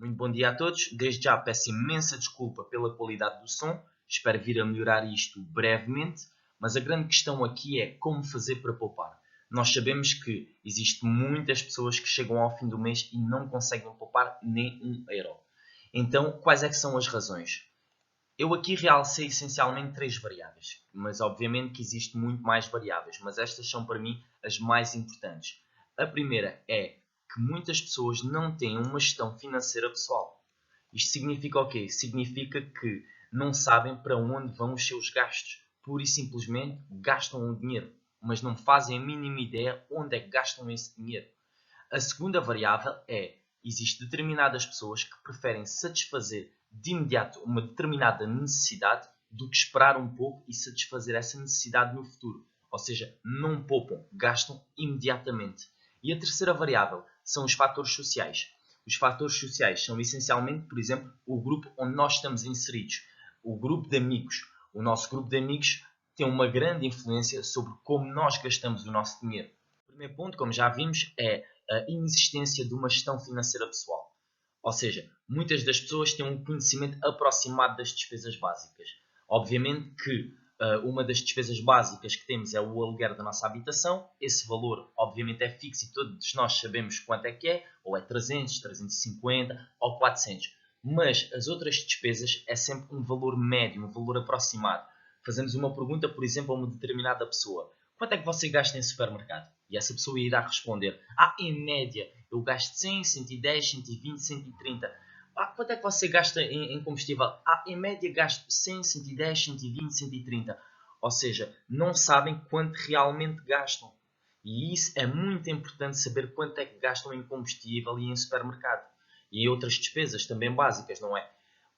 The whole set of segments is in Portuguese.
Muito bom dia a todos. Desde já peço imensa desculpa pela qualidade do som. Espero vir a melhorar isto brevemente. Mas a grande questão aqui é como fazer para poupar. Nós sabemos que existem muitas pessoas que chegam ao fim do mês e não conseguem poupar nem um euro. Então, quais é que são as razões? Eu aqui realcei essencialmente três variáveis, mas obviamente que existe muito mais variáveis, mas estas são para mim as mais importantes. A primeira é que muitas pessoas não têm uma gestão financeira pessoal. Isto significa o quê? Significa que não sabem para onde vão os seus gastos. Pura e simplesmente gastam o dinheiro, mas não fazem a mínima ideia onde é que gastam esse dinheiro. A segunda variável é: existem determinadas pessoas que preferem satisfazer de imediato uma determinada necessidade do que esperar um pouco e satisfazer essa necessidade no futuro. Ou seja, não poupam, gastam imediatamente. E a terceira variável são os fatores sociais. Os fatores sociais são essencialmente, por exemplo, o grupo onde nós estamos inseridos. O grupo de amigos. O nosso grupo de amigos tem uma grande influência sobre como nós gastamos o nosso dinheiro. O primeiro ponto, como já vimos, é a inexistência de uma gestão financeira pessoal. Ou seja, muitas das pessoas têm um conhecimento aproximado das despesas básicas. Obviamente que uma das despesas básicas que temos é o aluguer da nossa habitação. Esse valor, obviamente, é fixo e todos nós sabemos quanto é, ou é 300, 350 ou 400. Mas as outras despesas é sempre um valor médio, um valor aproximado. Fazemos uma pergunta, por exemplo, a uma determinada pessoa: quanto é que você gasta em supermercado? E essa pessoa irá responder: em média, eu gasto 100, 110, 120, 130. Quanto é que você gasta em combustível? Em média, gasto 100, 110, 120, 130. Ou seja, não sabem quanto realmente gastam. E isso é muito importante, saber quanto é que gastam em combustível e em supermercado. E outras despesas também básicas, não é?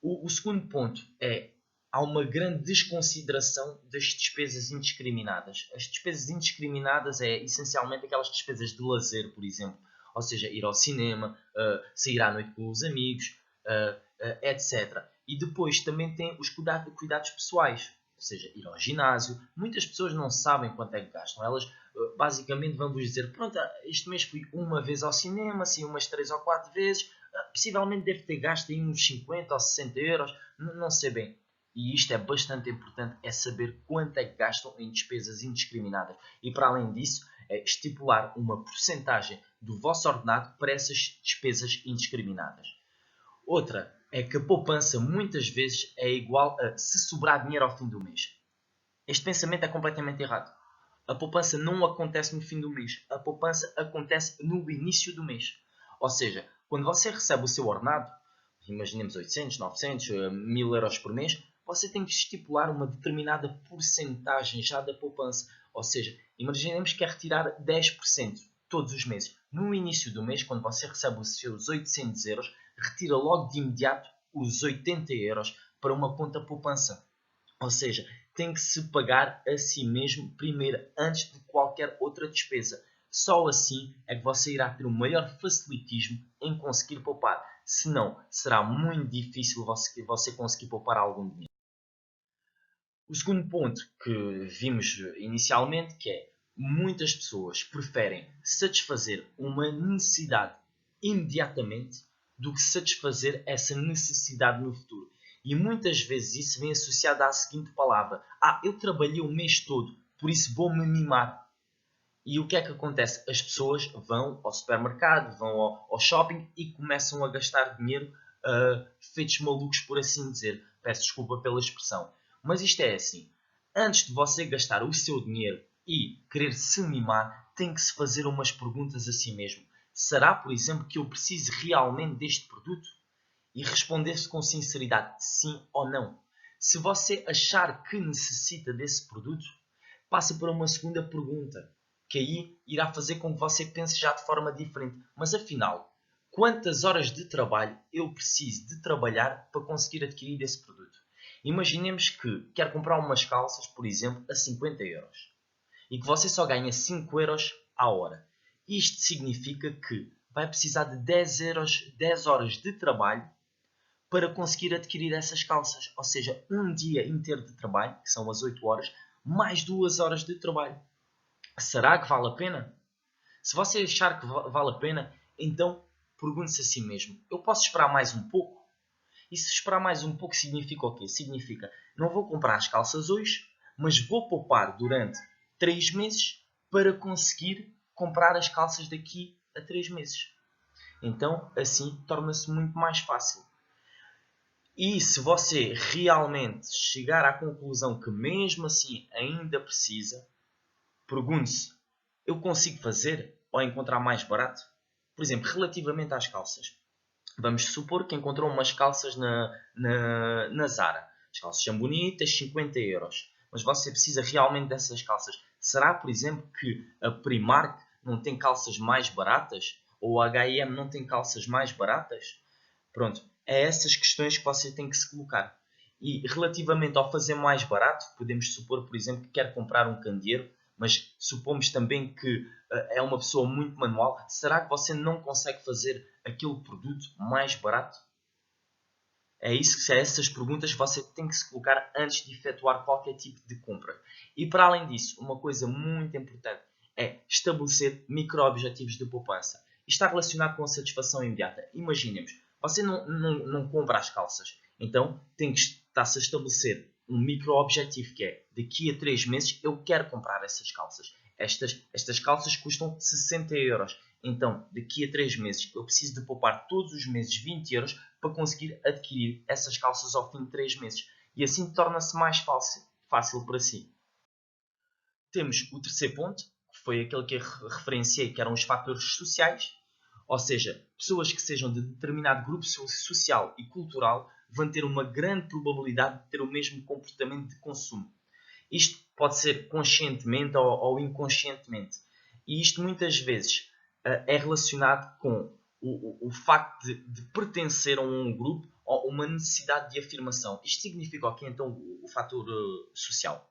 O segundo ponto é: há uma grande desconsideração das despesas indiscriminadas. As despesas indiscriminadas é essencialmente aquelas despesas de lazer, por exemplo. Ou seja, ir ao cinema, sair à noite com os amigos, etc. E depois também tem os cuidados pessoais. Ou seja, ir ao ginásio. Muitas pessoas não sabem quanto é que gastam. Elas basicamente vão vos dizer: pronto, este mês fui uma vez ao cinema, assim umas 3 ou 4 vezes. Possivelmente deve ter gasto aí uns 50 ou 60 euros. Não sei bem. E isto é bastante importante, é saber quanto é que gastam em despesas indiscriminadas. E para além disso, é estipular uma porcentagem do vosso ordenado para essas despesas indiscriminadas. Outra é que a poupança muitas vezes é igual a se sobrar dinheiro ao fim do mês. Este pensamento é completamente errado. A poupança não acontece no fim do mês. A poupança acontece no início do mês. Ou seja, quando você recebe o seu ordenado, imaginemos 800, 900, 1000 euros por mês, você tem que estipular uma determinada porcentagem já da poupança. Ou seja, imaginemos que quer retirar 10% todos os meses. No início do mês, quando você recebe os seus 800 euros, retira logo de imediato os 80 euros para uma conta poupança. Ou seja, tem que se pagar a si mesmo primeiro, antes de qualquer outra despesa. Só assim é que você irá ter um maior facilitismo em conseguir poupar. Senão, será muito difícil você conseguir poupar algum dinheiro. O segundo ponto que vimos inicialmente, que é: muitas pessoas preferem satisfazer uma necessidade imediatamente do que satisfazer essa necessidade no futuro. E muitas vezes isso vem associado à seguinte palavra: eu trabalhei o mês todo, por isso vou-me mimar. E o que é que acontece? As pessoas vão ao supermercado, vão ao shopping e começam a gastar dinheiro feitos malucos, por assim dizer. Peço desculpa pela expressão. Mas isto é assim: antes de você gastar o seu dinheiro e querer se mimar, tem que se fazer umas perguntas a si mesmo. Será, por exemplo, que eu preciso realmente deste produto? E responder-se com sinceridade, sim ou não. Se você achar que necessita desse produto, passa para uma segunda pergunta, que aí irá fazer com que você pense já de forma diferente. Mas afinal, quantas horas de trabalho eu preciso de trabalhar para conseguir adquirir esse produto? Imaginemos que quer comprar umas calças, por exemplo, a 50 euros e que você só ganha 5 euros à hora. Isto significa que vai precisar de 10 horas de trabalho para conseguir adquirir essas calças. Ou seja, um dia inteiro de trabalho, que são as 8 horas, mais 2 horas de trabalho. Será que vale a pena? Se você achar que vale a pena, então pergunte-se a si mesmo, eu posso esperar mais um pouco? E se esperar mais um pouco significa o quê? Significa, não vou comprar as calças hoje, mas vou poupar durante 3 meses para conseguir comprar as calças daqui a 3 meses. Então, assim, torna-se muito mais fácil. E se você realmente chegar à conclusão que mesmo assim ainda precisa, pergunte-se, eu consigo fazer ou encontrar mais barato? Por exemplo, relativamente às calças. Vamos supor que encontrou umas calças na Zara. As calças são bonitas, 50 euros. Mas você precisa realmente dessas calças. Será, por exemplo, que a Primark não tem calças mais baratas? Ou a H&M não tem calças mais baratas? Pronto, é essas questões que você tem que se colocar. E relativamente ao fazer mais barato, podemos supor, por exemplo, que quer comprar um candeeiro, mas supomos também que é uma pessoa muito manual. Será que você não consegue fazer aquele produto mais barato? É isso que é essas perguntas que você tem que se colocar antes de efetuar qualquer tipo de compra. E para além disso, uma coisa muito importante é estabelecer micro-objetivos de poupança. Isto está relacionado com a satisfação imediata. Imaginemos, você não compra as calças, então tem que estar-se a estabelecer um micro-objetivo que é, daqui a 3 meses eu quero comprar essas calças. Estas calças custam 60 euros. Então, daqui a 3 meses, eu preciso de poupar todos os meses 20 euros para conseguir adquirir essas calças ao fim de 3 meses. E assim torna-se mais fácil para si. Temos o terceiro ponto, que foi aquele que eu referenciei, que eram os fatores sociais. Ou seja, pessoas que sejam de determinado grupo social e cultural vão ter uma grande probabilidade de ter o mesmo comportamento de consumo. Isto pode ser conscientemente ou inconscientemente. E isto muitas vezes é relacionado com o facto de pertencer a um grupo ou uma necessidade de afirmação. Isto significa o quê? Então, o fator social.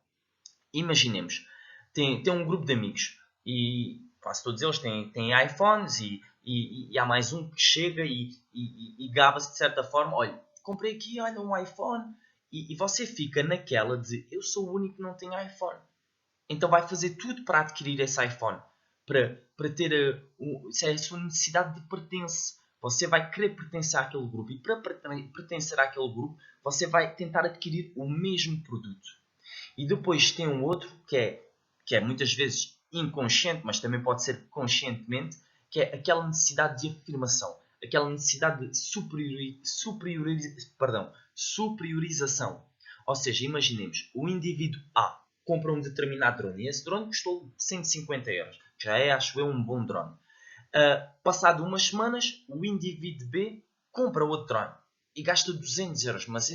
Imaginemos, tem um grupo de amigos e quase todos eles têm iPhones e há mais um que chega e gaba-se de certa forma, olha, comprei aqui, olha, um iPhone, e você fica naquela de eu sou o único que não tem iPhone. Então vai fazer tudo para adquirir esse iPhone, para ter se é a sua necessidade de pertence. Você vai querer pertencer àquele grupo e para pertencer àquele grupo você vai tentar adquirir o mesmo produto. E depois tem um outro que é muitas vezes inconsciente, mas também pode ser conscientemente, que é aquela necessidade de afirmação, aquela necessidade de superiorização. Ou seja, imaginemos, o indivíduo A compra um determinado drone e esse drone custou 150 euros. Já é, acho eu, um bom drone. Passado umas semanas, o indivíduo B compra outro drone e gasta 200 euros, mas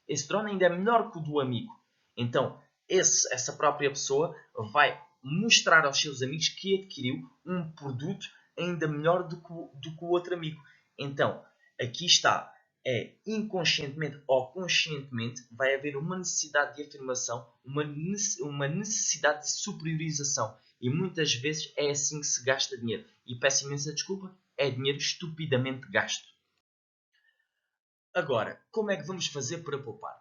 esse drone ainda é melhor que o do amigo. Então, essa própria pessoa vai mostrar aos seus amigos que adquiriu um produto ainda melhor do que o outro amigo. Então, aqui está. É inconscientemente ou conscientemente vai haver uma necessidade de afirmação, uma necessidade de superiorização. E muitas vezes é assim que se gasta dinheiro. E peço imensa desculpa, é dinheiro estupidamente gasto. Agora, como é que vamos fazer para poupar?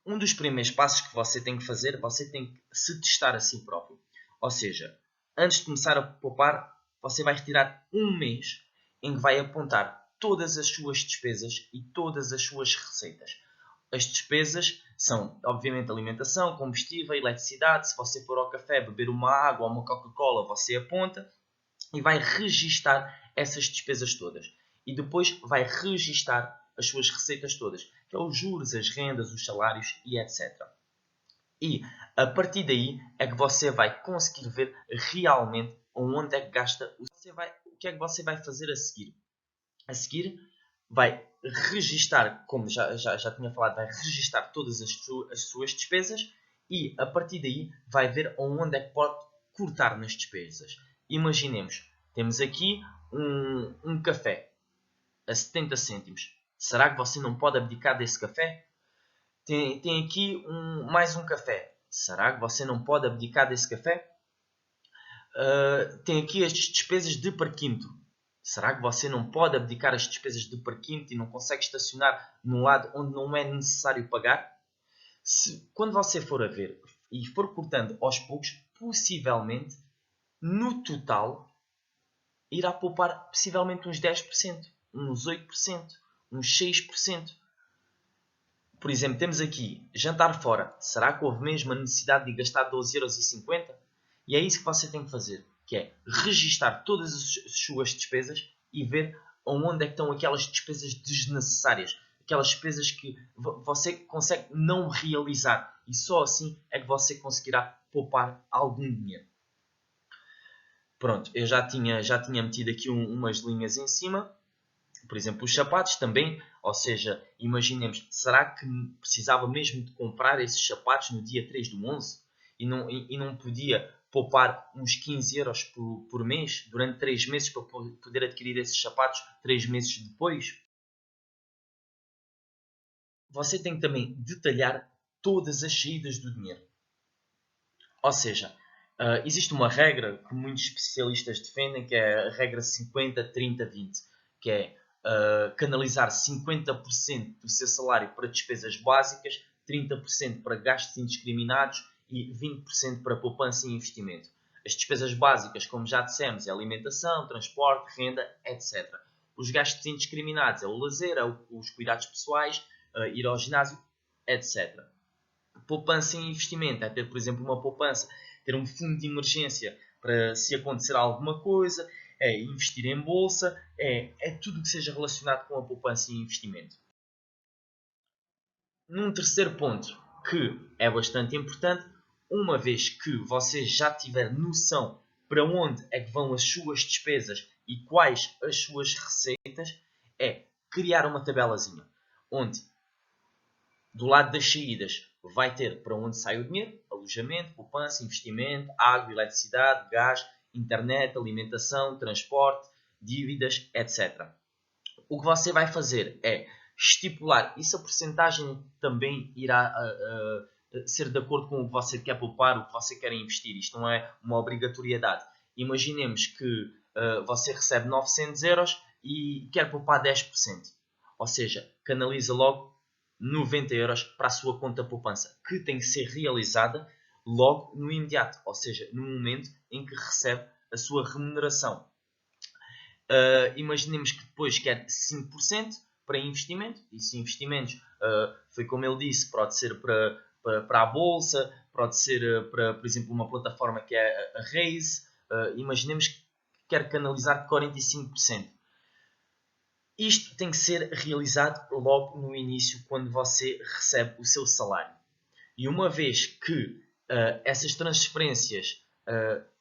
Um dos primeiros passos que você tem que fazer, você tem que se testar a si próprio. Ou seja, antes de começar a poupar, você vai retirar um mês em que vai apontar todas as suas despesas e todas as suas receitas. As despesas são, obviamente, alimentação, combustível, eletricidade. Se você for ao café beber uma água ou uma Coca-Cola, você aponta e vai registar essas despesas todas. E depois vai registar as suas receitas todas, que é os juros, as rendas, os salários e etc. E a partir daí é que você vai conseguir ver realmente onde é que gasta. O que é que você vai fazer a seguir? A seguir vai registar, como já tinha falado, vai registar todas as suas despesas e a partir daí vai ver onde é que pode cortar nas despesas. Imaginemos, temos aqui um café a 70 cêntimos. Será que você não pode abdicar desse café? Tem aqui mais um café. Será que você não pode abdicar desse café? Tem aqui as despesas de parquímetro. Será que você não pode abdicar as despesas de parquímetro e não consegue estacionar num lado onde não é necessário pagar? Quando você for a ver e for cortando aos poucos, possivelmente, no total, irá poupar possivelmente uns 10%, uns 8%, uns 6%. Por exemplo, temos aqui jantar fora. Será que houve mesmo a necessidade de gastar 12,50 €? E é isso que você tem que fazer, que é registar todas as suas despesas e ver onde é que estão aquelas despesas desnecessárias, aquelas despesas que você consegue não realizar, e só assim é que você conseguirá poupar algum dinheiro. Pronto, eu já tinha metido aqui umas linhas em cima. Por exemplo, os sapatos também, ou seja, imaginemos, será que precisava mesmo de comprar esses sapatos no dia 3/11 e não podia poupar uns 15 € por mês durante 3 meses para poder adquirir esses sapatos 3 meses depois? Você tem que também detalhar todas as saídas do dinheiro. Ou seja, existe uma regra que muitos especialistas defendem, que é a regra 50-30-20, que é canalizar 50% do seu salário para despesas básicas, 30% para gastos indiscriminados e 20% para poupança e investimento. As despesas básicas, como já dissemos, é alimentação, transporte, renda, etc. Os gastos indiscriminados é o lazer, é os cuidados pessoais, ir ao ginásio, etc. Poupança e investimento é ter, por exemplo, uma poupança, ter um fundo de emergência para se acontecer alguma coisa, é investir em bolsa, é tudo que seja relacionado com a poupança e investimento. Num terceiro ponto, que é bastante importante, uma vez que você já tiver noção para onde é que vão as suas despesas e quais as suas receitas, é criar uma tabelazinha, onde do lado das saídas vai ter para onde sai o dinheiro, alojamento, poupança, investimento, água, eletricidade, gás, internet, alimentação, transporte, dívidas, etc. O que você vai fazer é estipular, e se a porcentagem também irá ser de acordo com o que você quer poupar, o que você quer investir. Isto não é uma obrigatoriedade. Imaginemos que você recebe 900 € e quer poupar 10%. Ou seja, canaliza logo 90 € para a sua conta poupança, que tem que ser realizada logo no imediato, ou seja, no momento em que recebe a sua remuneração. Imaginemos que depois quer 5% para investimento, e se investimentos, foi como ele disse, pode ser para a bolsa, pode ser para, por exemplo, uma plataforma que é a Raise. Imaginemos que quer canalizar 45%. Isto tem que ser realizado logo no início, quando você recebe o seu salário. E uma vez que essas transferências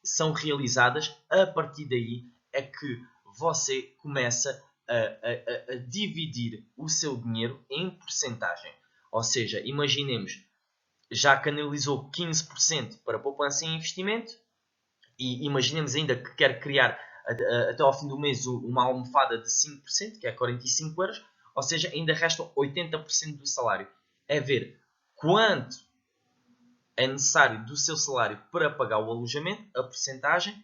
são realizadas, a partir daí é que você começa a dividir o seu dinheiro em porcentagem. Ou seja, imaginemos, já canalizou 15% para poupança e investimento, e imaginemos ainda que quer criar até ao fim do mês uma almofada de 5%, que é 45 €, ou seja, ainda restam 80% do salário. É ver quanto é necessário do seu salário para pagar o alojamento, a percentagem,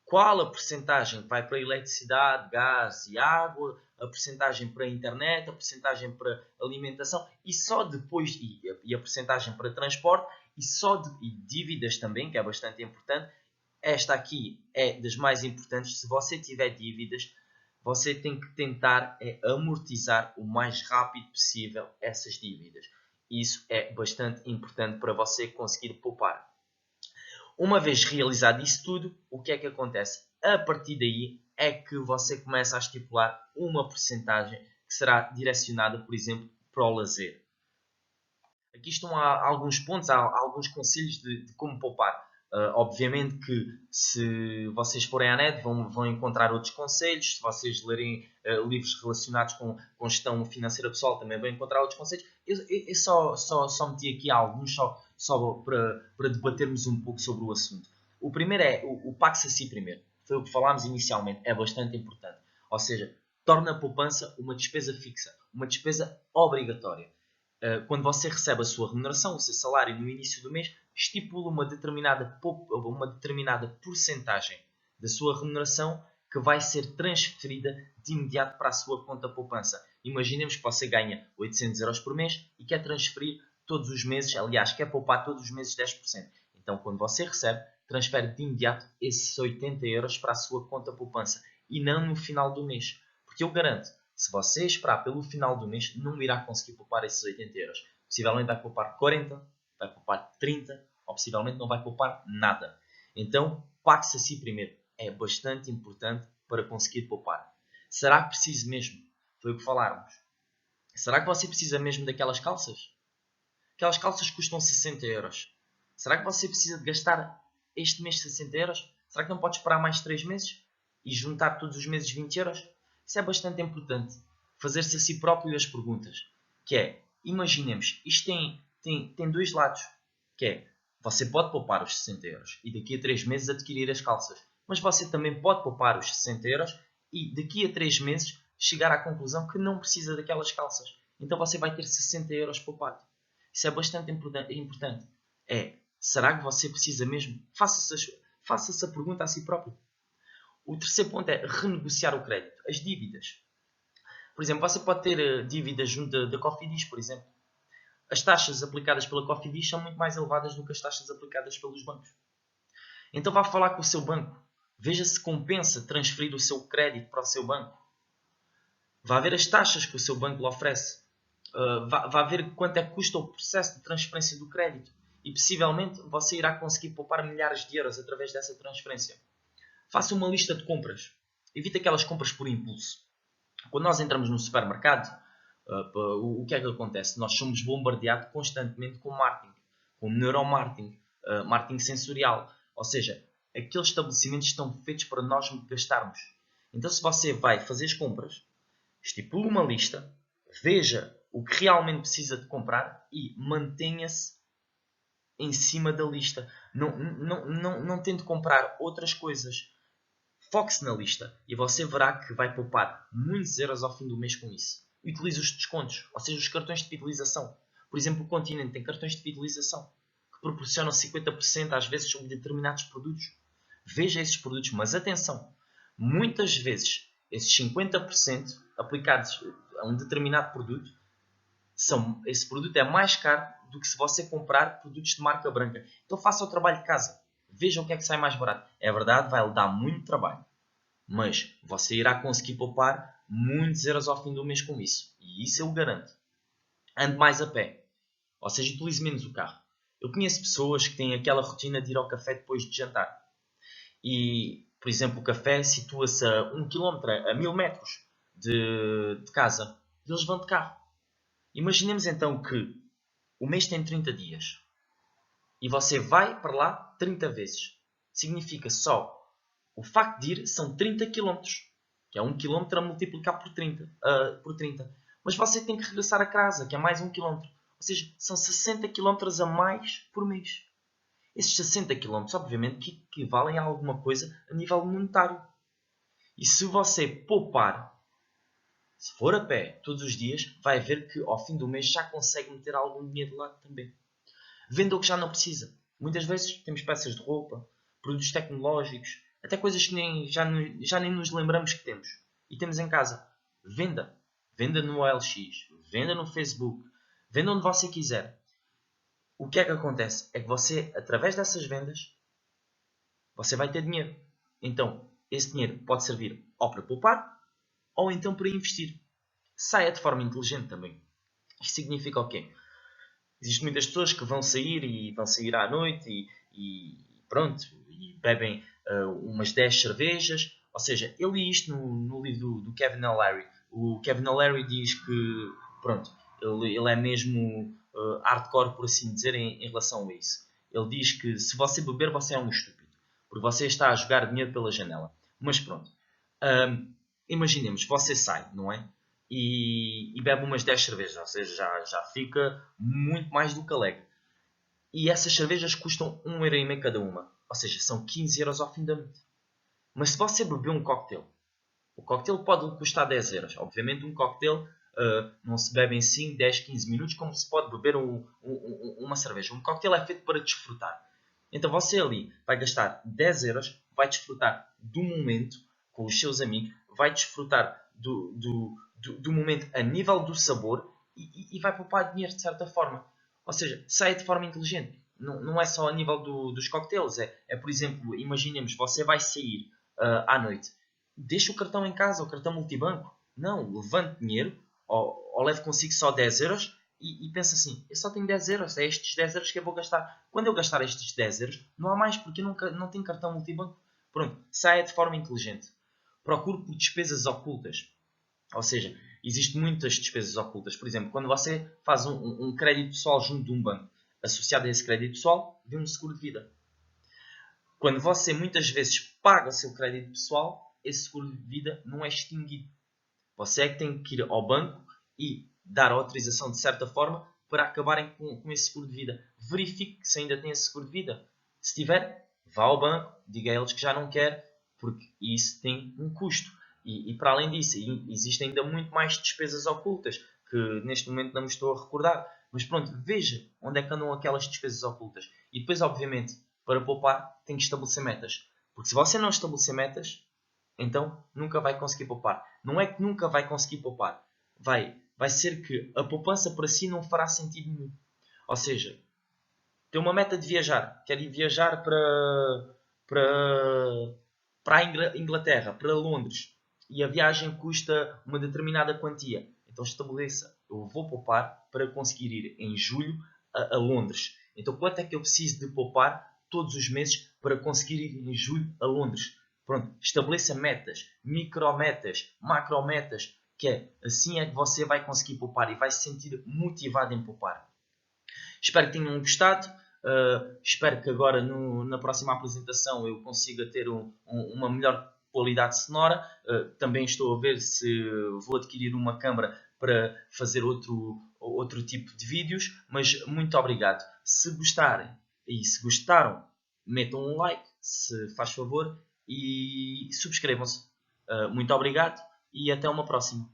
qual a percentagem vai para a eletricidade, gás e água, a percentagem para a internet, a percentagem para alimentação, e só depois, e a percentagem para transporte, e dívidas também, que é bastante importante. Esta aqui é das mais importantes. Se você tiver dívidas, você tem que tentar amortizar o mais rápido possível essas dívidas. Isso é bastante importante para você conseguir poupar. Uma vez realizado isso tudo, o que é que acontece? A partir daí é que você começa a estipular uma percentagem que será direcionada, por exemplo, para o lazer. Aqui estão alguns pontos, há alguns conselhos de como poupar. Obviamente que se vocês forem à net vão encontrar outros conselhos. Se vocês lerem livros relacionados com gestão financeira pessoal, também vão encontrar outros conselhos. Eu só meti aqui alguns só para debatermos um pouco sobre o assunto. O primeiro é o pague-se a si primeiro. Foi o que falámos inicialmente, é bastante importante. Ou seja, torna a poupança uma despesa fixa, uma despesa obrigatória. Quando você recebe a sua remuneração, o seu salário no início do mês, estipula uma determinada porcentagem da sua remuneração que vai ser transferida de imediato para a sua conta poupança. Imaginemos que você ganha 800 € por mês e quer transferir todos os meses, aliás, quer poupar todos os meses 10%. Então, quando você recebe, transfere de imediato esses 80 euros para a sua conta poupança e não no final do mês. Porque eu garanto, se você esperar pelo final do mês, não irá conseguir poupar esses 80 euros. Possivelmente vai poupar 40, vai poupar 30 ou possivelmente não vai poupar nada. Então, pague-se a si primeiro. É bastante importante para conseguir poupar. Será que preciso mesmo? Foi o que falarmos. Será que você precisa mesmo daquelas calças? Aquelas calças custam 60 euros. Será que você precisa de gastar este mês 60 euros? Será que não pode esperar mais 3 meses? E juntar todos os meses 20 euros? Isso é bastante importante. Fazer-se a si próprio as perguntas. Que é, imaginemos, isto tem dois lados. Que é, você pode poupar os 60 euros e daqui a 3 meses adquirir as calças. Mas você também pode poupar os 60 euros e daqui a 3 meses chegar à conclusão que não precisa daquelas calças. Então você vai ter 60 euros poupado. Isso é bastante importante. Será que você precisa mesmo? Faça-se a pergunta a si próprio. O terceiro ponto é renegociar o crédito. As dívidas. Por exemplo, você pode ter dívidas junto da Cofidis, por exemplo. As taxas aplicadas pela Cofidis são muito mais elevadas do que as taxas aplicadas pelos bancos. Então vá falar com o seu banco. Veja se compensa transferir o seu crédito para o seu banco. Vá ver as taxas que o seu banco lhe oferece. Vá ver quanto é que custa o processo de transferência do crédito. E possivelmente você irá conseguir poupar milhares de euros através dessa transferência. Faça uma lista de compras. Evite aquelas compras por impulso. Quando nós entramos no supermercado, o que é que acontece? Nós somos bombardeados constantemente com marketing, com neuromarketing, marketing sensorial. Ou seja, aqueles estabelecimentos estão feitos para nós gastarmos. Então, se você vai fazer as compras, estipule uma lista, veja o que realmente precisa de comprar e mantenha-se em cima da lista. Não tente comprar outras coisas. Foque-se na lista e você verá que vai poupar muitos euros ao fim do mês com isso. Utilize os descontos, ou seja, os cartões de fidelização. Por exemplo, o Continente tem cartões de fidelização que proporcionam 50% às vezes sobre determinados produtos. Veja esses produtos, mas atenção, muitas vezes esses 50% aplicados a um determinado produto, esse produto é mais caro do que se você comprar produtos de marca branca. Então faça o trabalho de casa. Veja o que é que sai mais barato. É verdade, vai-lhe dar muito trabalho. Mas você irá conseguir poupar muitos euros ao fim do mês com isso. E isso eu garanto. Ande mais a pé. Ou seja, utilize menos o carro. Eu conheço pessoas que têm aquela rotina de ir ao café depois de jantar. E, por exemplo, o café situa-se a 1 km, a 1000 metros de casa. E eles vão de carro. Imaginemos então que o mês tem 30 dias. E você vai para lá 30 vezes. Significa só o facto de ir são 30 km. Que é 1 km a multiplicar por 30. Mas você tem que regressar a casa, que é mais 1 km. Ou seja, são 60 km a mais por mês. Esses 60 km, obviamente, que equivalem a alguma coisa a nível monetário. E se você poupar, se for a pé todos os dias, vai ver que ao fim do mês já consegue meter algum dinheiro de lado também. Venda o que já não precisa. Muitas vezes temos peças de roupa, produtos tecnológicos, até coisas que já nem nos lembramos que temos. E temos em casa. Venda. Venda no OLX. Venda no Facebook. Venda onde você quiser. O que é que acontece? É que você, através dessas vendas, você vai ter dinheiro. Então, esse dinheiro pode servir ou para poupar, ou então para investir. Saia de forma inteligente também. Isto significa o quê? Existem muitas pessoas que vão sair à noite e pronto, e bebem umas 10 cervejas. Ou seja, eu li isto no livro do Kevin O'Leary. O Kevin O'Leary diz que, pronto, ele é mesmo hardcore, por assim dizer, em relação a isso. Ele diz que se você beber, você é um estúpido. Porque você está a jogar dinheiro pela janela. Mas pronto. Imaginemos, você sai, não é? E bebe umas 10 cervejas, ou seja, já fica muito mais do que alegre. E essas cervejas custam 1,5€ cada uma, ou seja, são 15 euros ao fim da noite. Mas se você beber um cocktail, o cocktail pode custar 10 euros. Obviamente um cocktail não se bebe em 5, 10, 15 minutos como se pode beber uma cerveja. Um cocktail é feito para desfrutar. Então você ali vai gastar 10 euros, vai desfrutar do momento com os seus amigos, vai desfrutar do momento a nível do sabor e vai poupar dinheiro de certa forma. Ou seja, saia de forma inteligente. não é só a nível dos cocktails. Por exemplo, imaginemos, você vai sair à noite. Deixa o cartão em casa, o cartão multibanco. Não, levante dinheiro ou leve consigo só 10 euros e pensa assim, eu só tenho 10 euros, é estes 10 euros que eu vou gastar. Quando eu gastar estes 10 euros, não há mais, porque eu não tenho cartão multibanco. Pronto, saia de forma inteligente. Procure por despesas ocultas. Ou seja, existem muitas despesas ocultas. Por exemplo, quando você faz um crédito pessoal junto de um banco, associado a esse crédito pessoal, vem um seguro de vida. Quando você muitas vezes paga o seu crédito pessoal, esse seguro de vida não é extinguido. Você é que tem que ir ao banco e dar autorização de certa forma para acabarem com esse seguro de vida. Verifique se ainda tem esse seguro de vida. Se tiver, vá ao banco, diga a eles que já não quer, porque isso tem um custo. E para além disso, existem ainda muito mais despesas ocultas, que neste momento não me estou a recordar. Mas pronto, veja onde é que andam aquelas despesas ocultas. E depois, obviamente, para poupar, tem que estabelecer metas. Porque se você não estabelecer metas, então nunca vai conseguir poupar. Não é que nunca vai conseguir poupar. Vai ser que a poupança para si não fará sentido nenhum. Ou seja, tem uma meta de viajar. Quer ir viajar para a Inglaterra, para Londres. E a viagem custa uma determinada quantia. Então estabeleça, eu vou poupar para conseguir ir em julho a Londres. Então quanto é que eu preciso de poupar todos os meses para conseguir ir em julho a Londres? Pronto, estabeleça metas, micrometas, macrometas, que assim é que você vai conseguir poupar e vai se sentir motivado em poupar. Espero que tenham gostado. Espero que agora na próxima apresentação eu consiga ter uma melhor qualidade sonora. Também estou a ver se vou adquirir uma câmera para fazer outro tipo de vídeos. Mas muito obrigado. Se gostarem e se gostaram, metam um like, se faz favor, e subscrevam-se. Muito obrigado e até uma próxima.